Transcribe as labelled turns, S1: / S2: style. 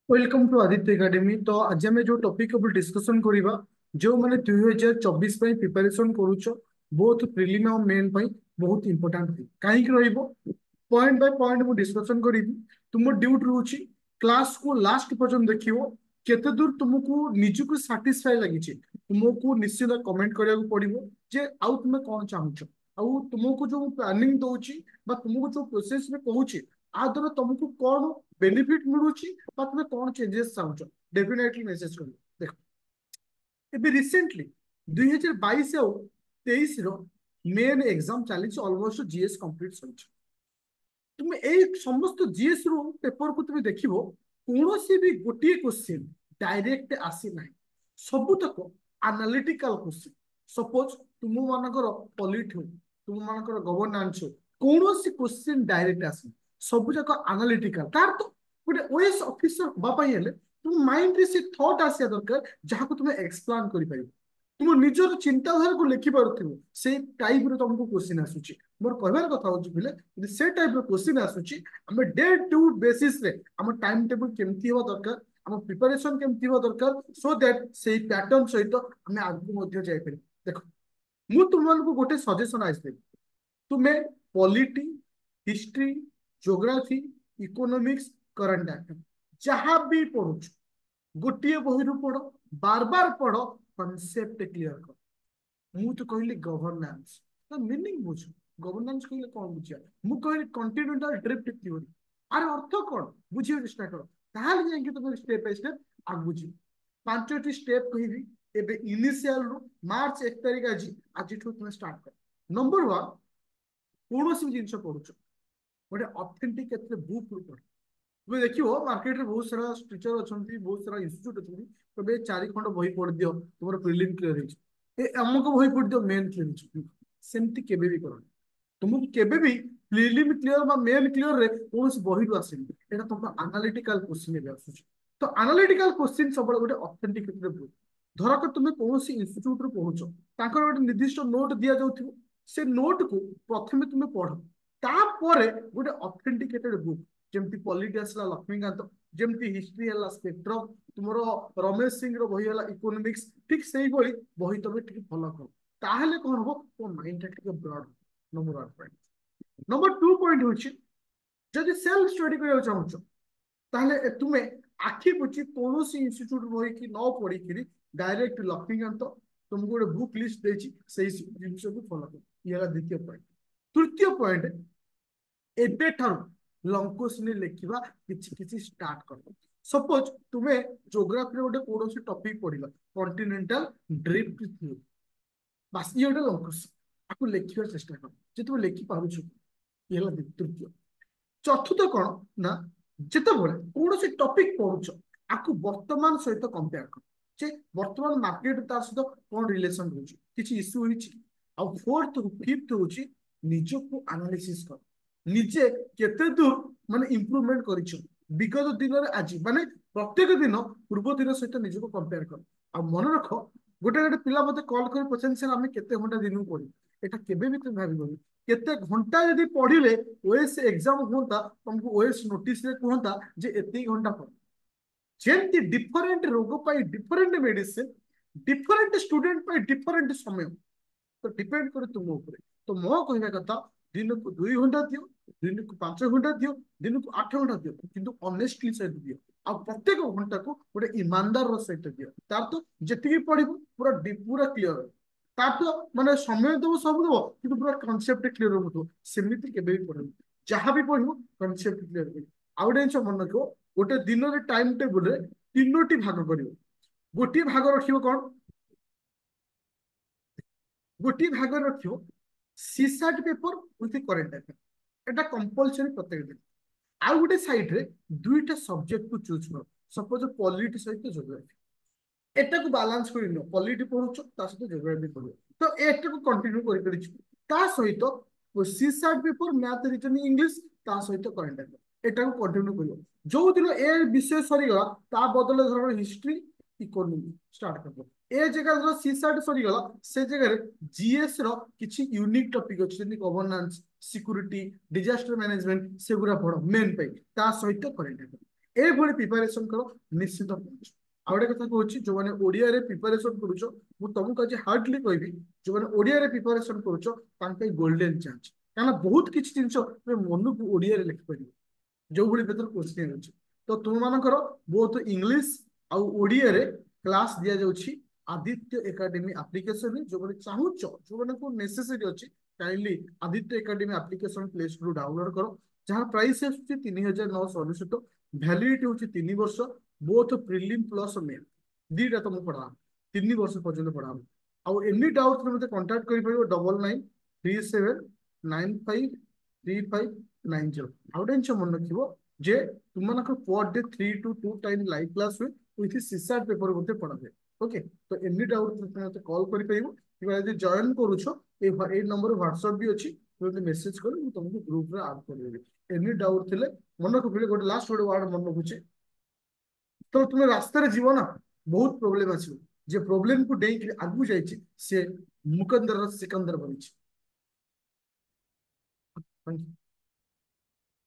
S1: Welcome to Aditya academy. तो आज आम जो टॉपिक ऊपर डिस्कशन करिबा, जो माने 2024 पई प्रिपरेशन करूछ, बोथ प्रिलिम और मेन पई बहुत इंपोर्टेंट है। काहे कि रहइबो, पॉइंट बाय पॉइंट मु डिस्कशन करिबी। तुम ड्यूट रहउची क्लास को लास्ट पर्यंत देखियो, केते दूर तुमको निजको सैटिस्फाई लागिची। तुमको निश्चित कमेंट करिया को पड़िबो जे आउ तुमे कोन चाहुछ, आउ तुमको जो प्लानिंग दउची बा तुमको जो प्रोसेस में कहूची, आ द्वारा तुमको कोन बेनिफिट मिलुची बा तुमे कोन चेंजेस चाहुछ, डेफिनेटली मेसेज करियो। देखो, ଏବେ ରିସେଣ୍ଟଲି 2022 ଆଉ 23 ର ମେନ୍ ଏକ୍ସାମ ଚାଲିଛି। ଅଲମୋଷ୍ଟ ଜିଏସ୍ କମ୍ପ୍ଲିଟ୍ ସରିଛି। ତୁମେ ଏଇ ସମସ୍ତ ଜିଏସ୍ ରୁ ପେପର କୁ ତୁମେ ଦେଖିବ, କୌଣସି ବି ଗୋଟିଏ କ୍ୱେଶ୍ଚିନ୍ ଡାଇରେକ୍ଟ ଆସିନାହିଁ। ସବୁତକ ଆନାଲିଟିକାଲ କ୍ୱେଶ୍ଚିନ୍। ସପୋଜ ତୁମ ମାନଙ୍କର ପଲିଟି ହଉ, ତୁମ ମାନଙ୍କର ଗଭର୍ନାନ୍ସ ହଉ, କୌଣସି କ୍ୱେଶ୍ଚିନ୍ ଡାଇରେକ୍ଟ ଆସିନି। ସବୁ ଯାକ ଆନାଲିଟିକାଲ। ତାର ତ ଗୋଟେ ଓଏସ୍ ଅଫିସର ହବା ପାଇଁ ହେଲେ ତୁମ ମାଇଣ୍ଡରେ ସେ ଥଟ୍ ଆସିବା ଦରକାର, ଯାହାକୁ ତୁମେ ଏକ୍ସପ୍ଲାନ୍ କରିପାରିବ। तुम निजर चिंताधारा को लिखि पारुथिबो, से टाइप रो तुमको क्वेश्चन आसुची। मोर कहबार कथा होची बिले, यदि से टाइप रो क्वेश्चन आसुची, हम डे टू बेसिस रे हम टाइम टेबल केमती हो दरकार, हम प्रिपरेशन केमती हो दरकार, सो दैट से पैटर्न सहित हम आगु मध्ये जाय पारि। देखो, मु तुमन को गोटे सजेशन आइस देबी। तुमे polity, history, geography, economics, current affair जहां भी पढुछ, गोटिए बही रु पढ़, बार बार पढ़, कॉन्सेप्ट क्लियर कर। मु तो कहली गवर्नेंस तो मीनिंग बुझ। गवर्नेंस कहले कौन बुझिया, मु कहली कॉन्टिनेंटल ड्रिफ्ट थ्योरी, आर अर्थ कौन बुझियो चेष्टा कर। ताहाले जाय कि तुम स्टेप बाय स्टेप आग बुझी। पांचटी स्टेप कहबी। एबे इनिशियल रो मार्च 1 तारिख आज आज तुम स्टार्ट कर। नंबर 1, कौन सी जिनस पढ़ुछ, गोटे ऑथेंटिक एथले बुक रू पढ़। तुम देखियो मार्केट रे बहुत सारा टीचर अछंती, बहुत सारा इंस्टीट्यूट अछंती, तबे चारि खंड बही पढ़ दियो, तुमर प्रीलिम क्लियर हिच, ए हमको बही पढ़ दियो मेन क्लियर हिच। सेमती केबे भी करो, तुमको केबे भी प्रीलिम क्लियर बा मेन क्लियर रे कोनस बही रु आसेनी। एटा तुम एनालिटिकल क्वेश्चन बे आसुछ। तो एनालिटिकल क्वेश्चन सब गोटे ऑथेंटिक बुक। धर को तुम कौन इंस्टीट्यूट रू पढ़ुछ, ताकर गोटे निर्दिष्ट नोट दिया जाउथिबो, से नोट को प्रथमे तुम पढ़, तापरे गोटे ऑथेंटिकेटेड बुक, जेमती पॉलिटी आसला लक्ष्मीकांत, जेमती हिस्ट्री हला स्पेक्ट्रम, तुमरो रमेश सिंह रो बही हला इकोनॉमिक्स, ठीक सेही भली बही तबे ठीक फॉलो कर। ताहले कोन हो, तो माइंड ठीक broad. Number 1 point. Number 2 point होची, जदि सेल्फ स्टडी करियो चाहूछ, ताहले तुमे आखि बुची कौनसी इंस्टीट्यूट बही कि न पढ़ी कि डायरेक्ट लक्ष्मीकांत तुमको गोटे बुक लिस्ट देछि, सेही जिनिस को फॉलो कर। ये हला द्वितीय पॉइंट। तृतीय पॉइंट, एबे ठारू लंग क्वेश्चन लिखिबा किछि किछि स्टार्ट कर। सपोज तुमे ज्योग्राफी रे गोटे कोनोसी टॉपिक पढ़िला, कॉन्टिनेंटल ड्रिफ्ट थ्योरी, बस ये गोटे लंग क्वेश्चन, आकु लिखिबा चेष्टा कर। जे तुम लिखि पारुछु, ये हला तृतीय। चतुर्थ कौन ना, जितेबाला कौन से टॉपिक पढ़ुछ, आपको वर्तमान सहित कंपेयर कर, जे वर्तमान मार्केट तार सहित कौन रिलेशन होची, किछि इश्यू होची। आ फोर्थ फिफ्थ होची, निजको एनालिसिस कर, निजे केते दूर माने इंप्रूवमेंट करिछ विगत दिन रे आज, माने प्रत्येक दिन पूर्व दिन सहित निजको कंपेयर कर। आ मन रख, गोटे गोटे पिला मते कॉल कर पछन सर आमे केते घंटा दिन पढ़ी, एटा केबे भी तुम भाबिबनी। केते घंटा यदि पढ़िले ओएस एग्जाम होता, तुमको ओएस नोटिस रे कहता जे एते घंटा पढ़। जेमती डिफरेंट रोग पाई डिफरेंट मेडिसिन, डिफरेंट स्टूडेंट पाई डिफरेंट समय, तो डिपेंड करे तुम ऊपर। तो मो कहना कथा, दिन को 2 घंटा दियो, दिन को 5 घंटा दियो, दिन को 8 घंटा दियो, किंतु ऑनेस्टली सहित दियो। आ प्रत्येक घंटा को गोटे ईमानदार रो सहित दियो। तार तो जेतिकी पढ़िबो पूरा पूरा क्लियर हो। तार तो माने समय दबो सब दबो, किंतु पूरा कांसेप्ट क्लियर हो। सेमिति केबे भी पढ़िबो, जहां भी पढ़िबो कांसेप्ट क्लियर हो। आ गोटे जिनिस मन रखिबो, गोटे दिन रे टाइम टेबल रे तीनोटी भाग करिवो। गोटे भाग रखिबो कोन, गोटे भाग रखियो सीसाट paper with current affair, Etah compulsory प्रत्येक दिन। आउ गोटे साइड रे दुईटा सब्जेक्ट को चूज करो। सपोज पॉलिटी सहित ज्योग्राफी, एटा को बैलेंस कर नियो, पॉलिटी पढुछ ता सहित ज्योग्राफी पढियो, तो एटा को कंटिन्यू करि करि छु। ता सहित सीसाट पेपर मैथ रीजनिंग इंग्लिश, ता सहित करंट अफेयर, एटा को कंटिन्यू करियो। जो दिन ए विषय सरी गला, ता बदले धर हिस्ट्री इकोनॉमी स्टार्ट करबो। ए जगह धर सीसाट सरी गला, से जगह रे जीएस रो किछि यूनिक टॉपिक अछि, जेनी गवर्नेंस, सिक्योरिटी, डिजास्टर मैनेजमेंट, सेगुरा पढ़ो मेन पे, ता सहित करंट अफेयर। एभली प्रिपरेशन करो निश्चित पहुंच। आ गोटे कथा कहूँ जो मैंने ओडिया रे प्रिपरेशन करुच मुझे तुमको आज हार्डली कहबी जो मैंने ओडिया रे प्रिपरेशन करुच गोल्डन चांस क्या बहुत किसी जिन मन को ओडिया रे लिखिपर जो भली बेहतर क्वेश्चन अच्छे तो तुम मानकर बहुत इंग्लिश आउ ओडिया रे क्लास दिया जाउछि आदित्य एकेडमी एप्लिकेशन जो मैंने चाहूच जो मैंने को नेसेसरी अच्छी kindly Aditya academy application play store download करो जहाँ प्राइस आसुछि 3999 भैलिडिटी हूँ 3 वर्ष बोथ प्रिलिम प्लस मेन दीटा तुमको पढ़ा 3 वर्ष पर्यंत पढ़ा आउ एनी डाउट मत कंटाक्ट कर 9937953590 आउ टेंश मन रखियो जे तुम per day 3 to 2 time live class हुए विथ सीसाट पेपर मते पढ़ा हुए ओके तो एनी डाउट मते कॉल कर परिबो कि यदि जॉइन करूछो ए नंबर व्हाट्सएप भी अछि तुमते मेसेज कर तुमको ग्रुप रे ऐड कर देबे एनी डाउट थिले मन को फिर गोटे लास्ट गोटे वर्ड मन रखुचे तो तुम रास्तार जीव ना बहुत प्रोब्लेम आसो जे प्रोब्लेम को डेई आगू जाइए से मुकंदर सिकंदर बनी।